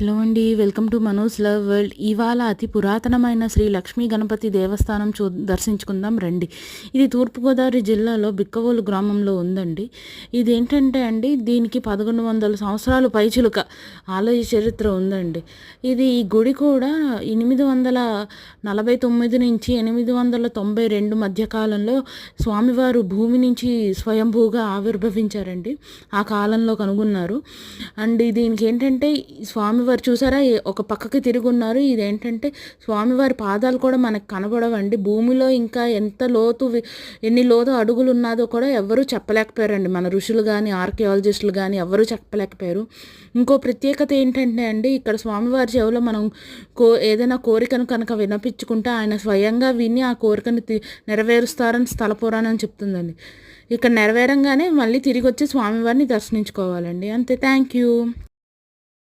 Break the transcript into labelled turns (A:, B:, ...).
A: Hello అండి, welcome to Manoj love world. ఇవాళ అతి పురాతనమైన శ్రీ లక్ష్మీ గణపతి దేవస్థానం దర్శించుకుందాం రండి. ఇది తూర్పుగోదావరి జిల్లాలో బిక్కవోలు గ్రామంలో ఉందండి. ఇది ఏంటంటే అండి, దీనికి 1100 సంవత్సరాలు పైచిలుక ఆలయ చరిత్ర ఉందండి. ఈ గుడి కూడా 849 నుంచి 892 మధ్యకాలంలో స్వామివారు భూమి నుంచి స్వయంభూగా ఆవిర్భవించారండి. ఆ కాలంలో కనుగొన్నారు. అండ్ దీనికి ఏంటంటే స్వామివారు చూసారా ఒక పక్కకి తిరిగి ఉన్నారు. ఇదేంటంటే స్వామివారి పాదాలు కూడా మనకు కనబడవండి. భూమిలో ఇంకా ఎన్ని లోతు అడుగులు ఉన్నదో కూడా ఎవ్వరూ చెప్పలేకపోయారండి. మన ఋషులు కానీ ఆర్కియాలజిస్టులు కానీ ఎవ్వరూ చెప్పలేకపోయారు. ఇంకో ప్రత్యేకత ఏంటంటే అండి, ఇక్కడ స్వామివారి చెవిలో మనం ఏదైనా కోరికను కనుక వినిపించుకుంటే ఆయన స్వయంగా విని ఆ కోరికను నెరవేరుస్తారని స్థల పురాణం చెప్తుందండి. ఇక్కడ నెరవేరంగానే మళ్ళీ తిరిగి వచ్చి స్వామివారిని దర్శించుకోవాలండి. అంతే. Thank you.